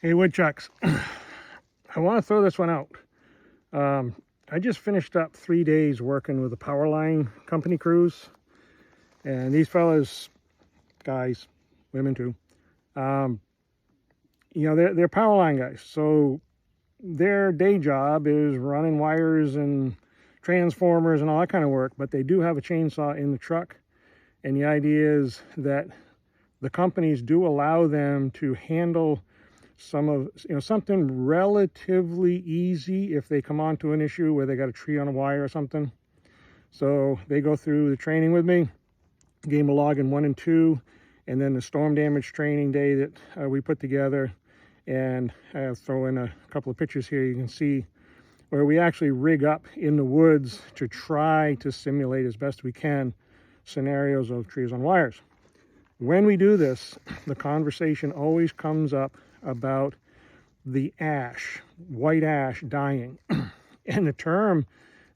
Hey, woodchucks. I want to throw this one out. I just finished up 3 days working with the power line company crews, and these fellas, guys, women too, um, they're power line guys. So their day job is running wires and transformers and all that kind of work, but they do have a chainsaw in the truck. And the idea is that the companies do allow them to handle something relatively easy if they come onto an issue where they got a tree on a wire or something. So they go through the training with me, gave them a log in 1 and 2, and then the storm damage training day that we put together. And I'll throw in a couple of pictures here. You can see where we actually rig up in the woods to try to simulate as best we can scenarios of trees on wires. When we do this, the conversation always comes up about the ash, white ash dying. And the term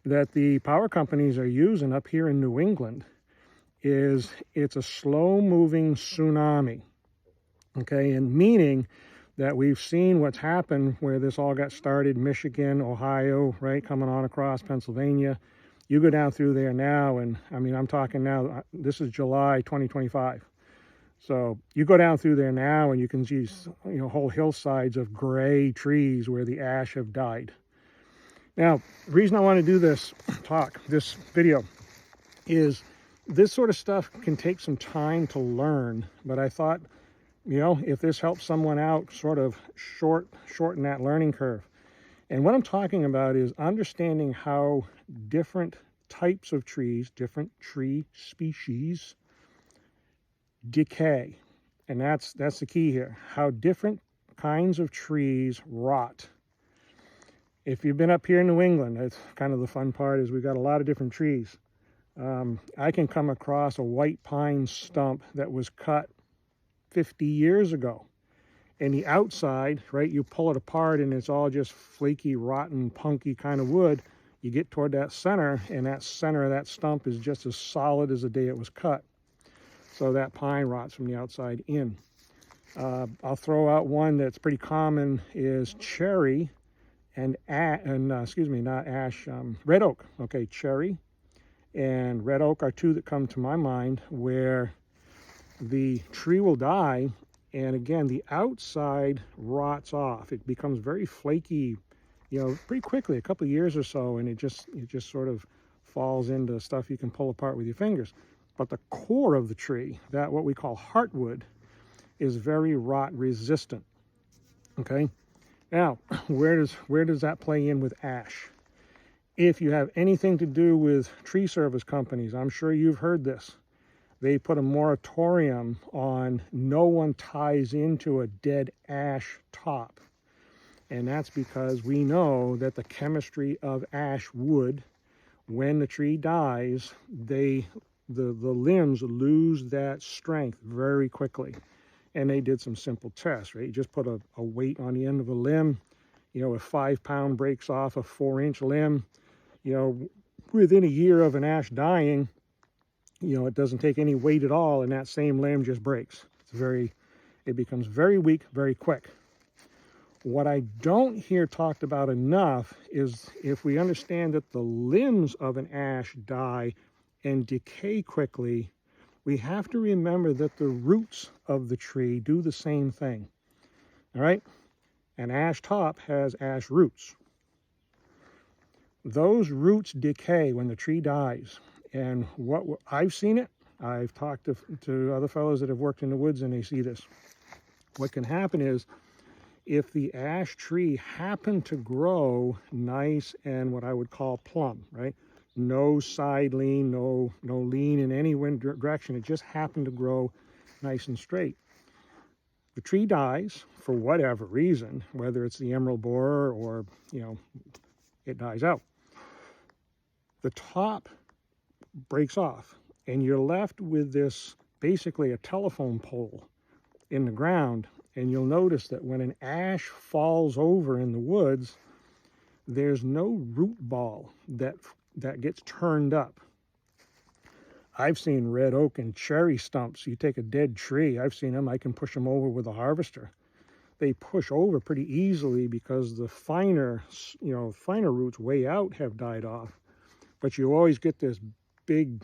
that the power companies are using up here in New England is it's a slow-moving tsunami. Okay, and meaning that we've seen what's happened where this all got started, Michigan, Ohio, right, coming on across Pennsylvania. You go down through there now, and I mean, I'm talking now, this is July 2025. So you go down through there now and you can see, whole hillsides of gray trees where the ash have died. Now, the reason I want to do this this video, is this sort of stuff can take some time to learn, but I thought, if this helps someone out, sort of shorten that learning curve. And what I'm talking about is understanding how different types of trees, different tree species, decay. And that's the key here, how different kinds of trees rot. If you've been up here in New England, that's kind of the fun part, is we've got a lot of different trees. I can come across a white pine stump that was cut 50 years ago, and the outside, right, you pull it apart and it's all just flaky, rotten, punky kind of wood. You get toward that center, and that center of that stump is just as solid as the day it was cut. So that pine rots from the outside in. I'll throw out one that's pretty common, is cherry and not ash, red oak. Okay, cherry and red oak are two that come to my mind where the tree will die, and again, the outside rots off. It becomes very flaky, pretty quickly, a couple of years or so, and it just sort of falls into stuff you can pull apart with your fingers. But the core of the tree, that what we call heartwood, is very rot resistant. Okay, now where does that play in with ash? If you have anything to do with tree service companies, I'm sure you've heard this. They put a moratorium on no one ties into a dead ash top. And that's because we know that the chemistry of ash wood, when the tree dies, the limbs lose that strength very quickly. And they did some simple tests, right? You just put a weight on the end of a limb. If 5 pound breaks off a 4-inch limb, within a year of an ash dying, it doesn't take any weight at all, and that same limb just breaks. It becomes very weak very quick. What I don't hear talked about enough is if we understand that the limbs of an ash die and decay quickly, we have to remember that the roots of the tree do the same thing. All right? An ash top has ash roots. Those roots decay when the tree dies. And I've seen it. I've talked to other fellows that have worked in the woods, and they see this. What can happen is, if the ash tree happened to grow nice and what I would call plumb, right? No side lean, no lean in any direction. It just happened to grow nice and straight. The tree dies for whatever reason, whether it's the emerald borer or, it dies out. The top breaks off, and you're left with this, basically a telephone pole in the ground. And you'll notice that when an ash falls over in the woods, there's no root ball that gets turned up. I've seen red oak and cherry stumps. You take a dead tree, I've seen them, I can push them over with a harvester. they push over pretty easily because the finer, finer roots way out have died off. But you always get this big,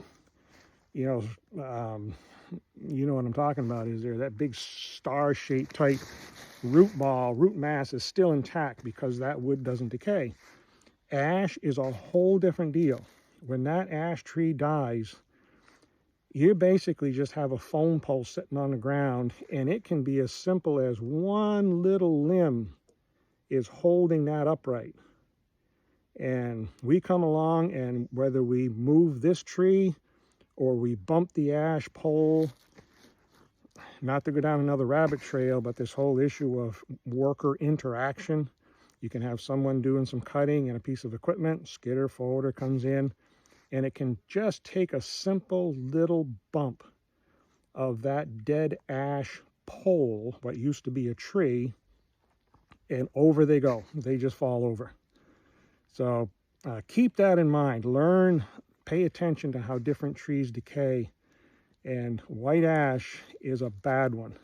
you know what I'm talking about, is there that big star-shaped type root mass is still intact because that wood doesn't decay. Ash is a whole different deal. When that ash tree dies, you basically just have a phone pole sitting on the ground, and it can be as simple as one little limb is holding that upright. And we come along, and whether we move this tree or we bump the ash pole, not to go down another rabbit trail, but this whole issue of worker interaction. You can have someone doing some cutting and a piece of equipment, skidder, folder comes in, and it can just take a simple little bump of that dead ash pole, what used to be a tree, and over they go. They just fall over. So keep that in mind. Learn, pay attention to how different trees decay. And white ash is a bad one.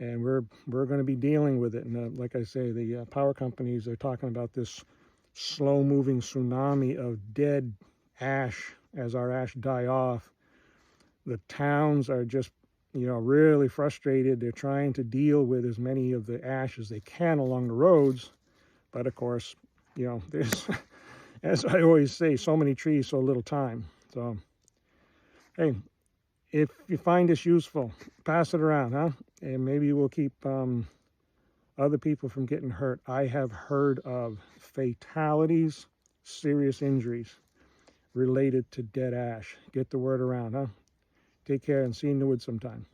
And we're going to be dealing with it. And like I say, the power companies are talking about this slow-moving tsunami of dead ash as our ash die off. The towns are just, really frustrated. They're trying to deal with as many of the ash as they can along the roads. But of course, there's, as I always say, so many trees, so little time. So, hey, if you find this useful, pass it around, huh? And maybe we'll keep other people from getting hurt. I have heard of fatalities, serious injuries related to dead ash. Get the word around, huh? Take care and see you in the woods sometime.